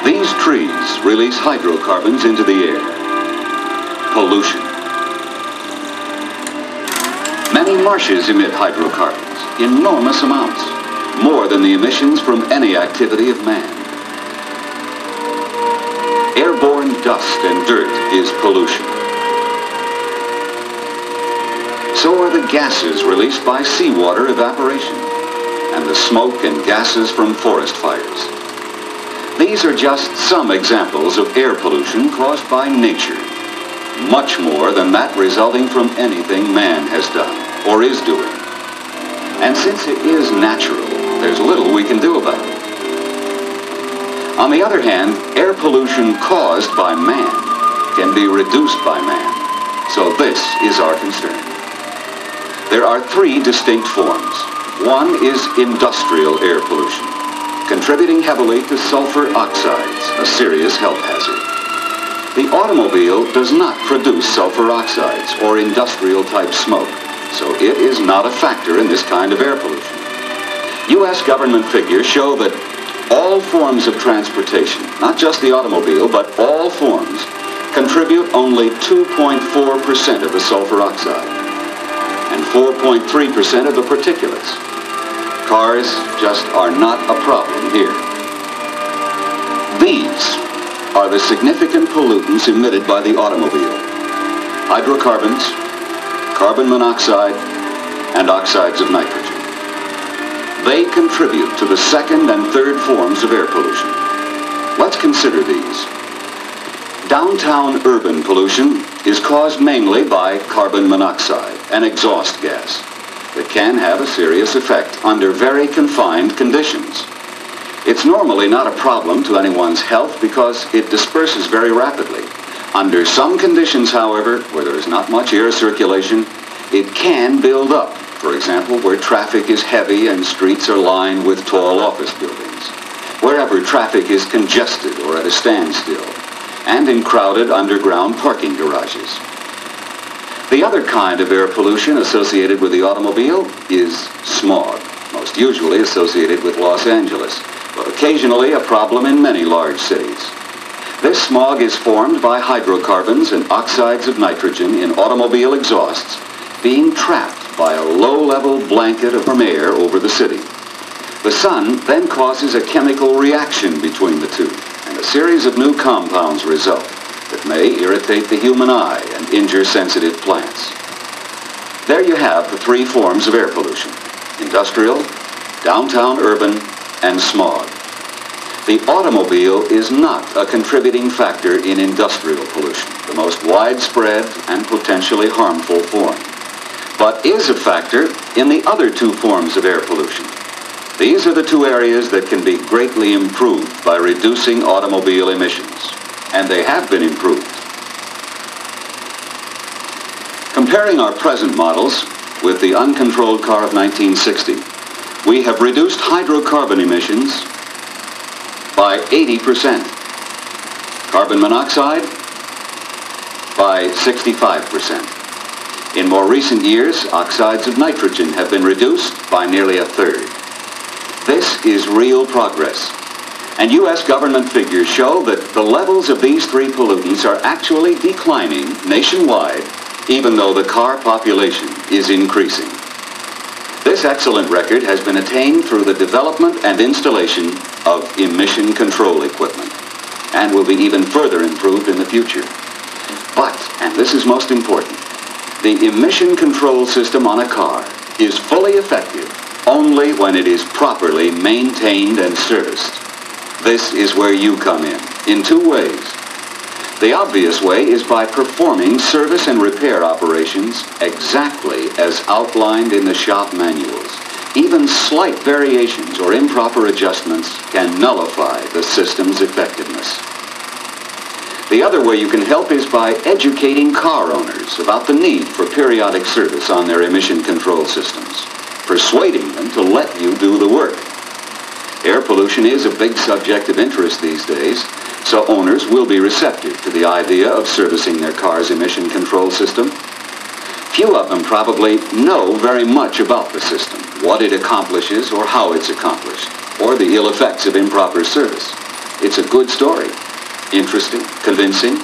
These trees release hydrocarbons into the air. Pollution. Many marshes emit hydrocarbons, enormous amounts, more than the emissions from any activity of man. Airborne dust and dirt is pollution. So are the gases released by seawater evaporation and the smoke and gases from forest fires. These are just some examples of air pollution caused by nature, much more than that resulting from anything man has done or is doing. And since it is natural, there's little we can do about it. On the other hand, air pollution caused by man can be reduced by man. So this is our concern. There are three distinct forms. One is industrial air pollution, contributing heavily to sulfur oxides, a serious health hazard. The automobile does not produce sulfur oxides or industrial-type smoke, so it is not a factor in this kind of air pollution. U.S. government figures show that all forms of transportation, not just the automobile, but all forms, contribute only 2.4% of the sulfur oxide and 4.3% of the particulates. Cars just are not a problem here. These are the significant pollutants emitted by the automobile: hydrocarbons, carbon monoxide, and oxides of nitrogen. They contribute to the second and third forms of air pollution. Let's consider these. Downtown urban pollution is caused mainly by carbon monoxide, an exhaust gas that can have a serious effect under very confined conditions. It's normally not a problem to anyone's health because it disperses very rapidly. Under some conditions, however, where there is not much air circulation, it can build up. For example, where traffic is heavy and streets are lined with tall office buildings, wherever traffic is congested or at a standstill, and in crowded underground parking garages. The other kind of air pollution associated with the automobile is smog, most usually associated with Los Angeles, but occasionally a problem in many large cities. This smog is formed by hydrocarbons and oxides of nitrogen in automobile exhausts being trapped by a low-level blanket of air over the city. The sun then causes a chemical reaction between the two, and a series of new compounds result that may irritate the human eye and injure sensitive plants. There you have the three forms of air pollution: industrial, downtown urban, and smog. The automobile is not a contributing factor in industrial pollution, the most widespread and potentially harmful form, but is a factor in the other two forms of air pollution. These are the two areas that can be greatly improved by reducing automobile emissions, and they have been improved. Comparing our present models with the uncontrolled car of 1960, we have reduced hydrocarbon emissions by 80%, carbon monoxide by 65%. In more recent years, oxides of nitrogen have been reduced by nearly a third. This is real progress, and U.S. government figures show that the levels of these three pollutants are actually declining nationwide, even though the car population is increasing. This excellent record has been attained through the development and installation of emission control equipment, and will be even further improved in the future. But, and this is most important, the emission control system on a car is fully effective only when it is properly maintained and serviced. This is where you come in two ways. The obvious way is by performing service and repair operations exactly as outlined in the shop manuals. Even slight variations or improper adjustments can nullify the system's effectiveness. The other way you can help is by educating car owners about the need for periodic service on their emission control systems, persuading them to let you do the work. Air pollution is a big subject of interest these days, so owners will be receptive to the idea of servicing their car's emission control system. Few of them probably know very much about the system, what it accomplishes or how it's accomplished, or the ill effects of improper service. It's a good story, interesting, convincing,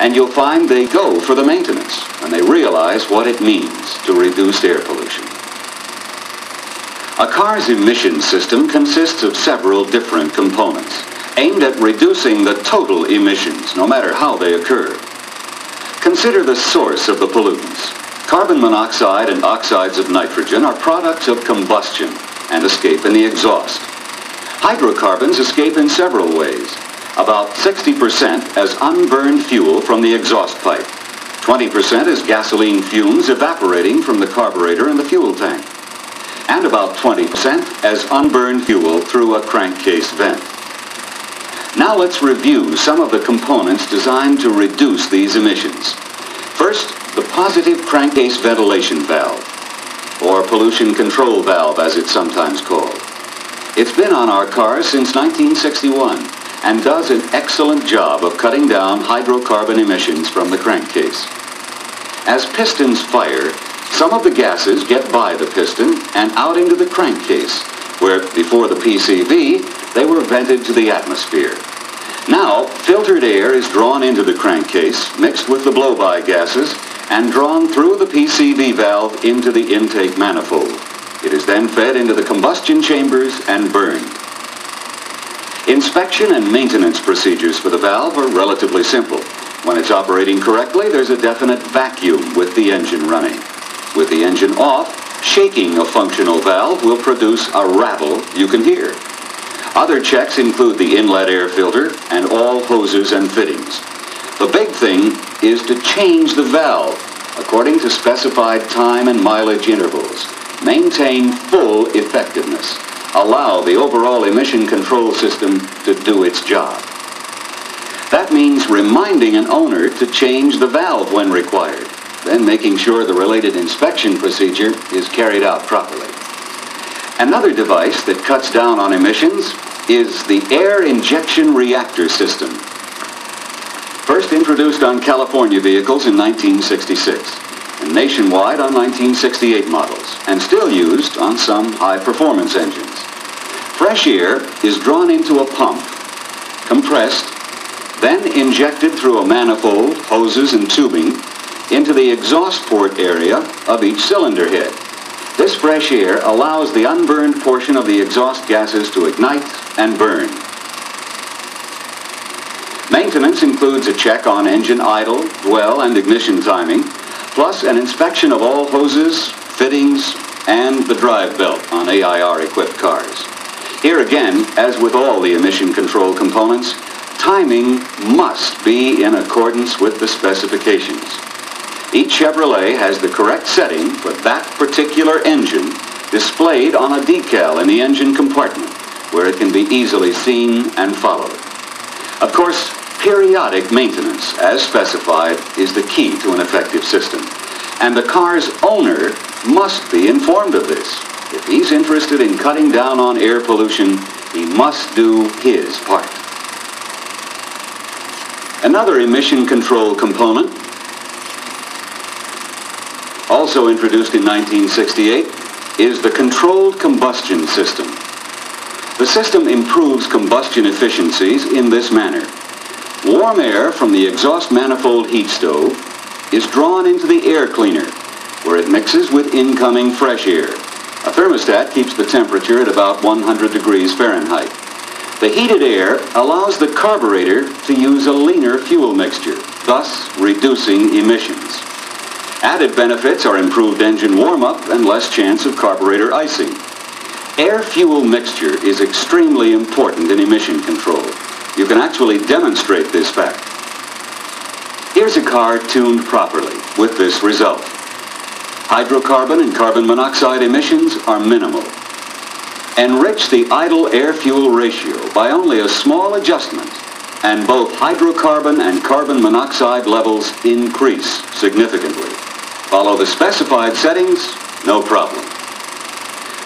and you'll find they go for the maintenance and they realize what it means to reduce air pollution. A car's emission system consists of several different components aimed at reducing the total emissions, no matter how they occur. Consider the source of the pollutants. Carbon monoxide and oxides of nitrogen are products of combustion and escape in the exhaust. Hydrocarbons escape in several ways. About 60% as unburned fuel from the exhaust pipe. 20% as gasoline fumes evaporating from the carburetor and the fuel tank. And about 20% as unburned fuel through a crankcase vent. Now let's review some of the components designed to reduce these emissions. First, the positive crankcase ventilation valve, or pollution control valve as it's sometimes called. It's been on our cars since 1961 and does an excellent job of cutting down hydrocarbon emissions from the crankcase. As pistons fire, some of the gases get by the piston and out into the crankcase, where before the PCV, they were vented to the atmosphere. Now, filtered air is drawn into the crankcase, mixed with the blow-by gases, and drawn through the PCV valve into the intake manifold. It is then fed into the combustion chambers and burned. Inspection and maintenance procedures for the valve are relatively simple. When it's operating correctly, there's a definite vacuum with the engine running. With the engine off, shaking a functional valve will produce a rattle you can hear. Other checks include the inlet air filter and all hoses and fittings. The big thing is to change the valve according to specified time and mileage intervals. Maintain full effectiveness. Allow the overall emission control system to do its job. That means reminding an owner to change the valve when required, then making sure the related inspection procedure is carried out properly. Another device that cuts down on emissions is the air injection reactor system. First introduced on California vehicles in 1966, and nationwide on 1968 models, and still used on some high-performance engines. Fresh air is drawn into a pump, compressed, then injected through a manifold, hoses, and tubing into the exhaust port area of each cylinder head. This fresh air allows the unburned portion of the exhaust gases to ignite and burn. Maintenance includes a check on engine idle, dwell, and ignition timing, plus an inspection of all hoses, fittings, and the drive belt on AIR-equipped cars. Here again, as with all the emission control components, timing must be in accordance with the specifications. Each Chevrolet has the correct setting for that particular engine displayed on a decal in the engine compartment, where it can be easily seen and followed. Of course, periodic maintenance, as specified, is the key to an effective system. And the car's owner must be informed of this. If he's interested in cutting down on air pollution, he must do his part. Another emission control component, also introduced in 1968, is the controlled combustion system. The system improves combustion efficiencies in this manner. Warm air from the exhaust manifold heat stove is drawn into the air cleaner, where it mixes with incoming fresh air. A thermostat keeps the temperature at about 100 degrees Fahrenheit. The heated air allows the carburetor to use a leaner fuel mixture, thus reducing emissions. Added benefits are improved engine warm-up and less chance of carburetor icing. Air-fuel mixture is extremely important in emission control. You can actually demonstrate this fact. Here's a car tuned properly with this result. Hydrocarbon and carbon monoxide emissions are minimal. Enrich the idle air-fuel ratio by only a small adjustment, and both hydrocarbon and carbon monoxide levels increase significantly. Follow the specified settings, no problem.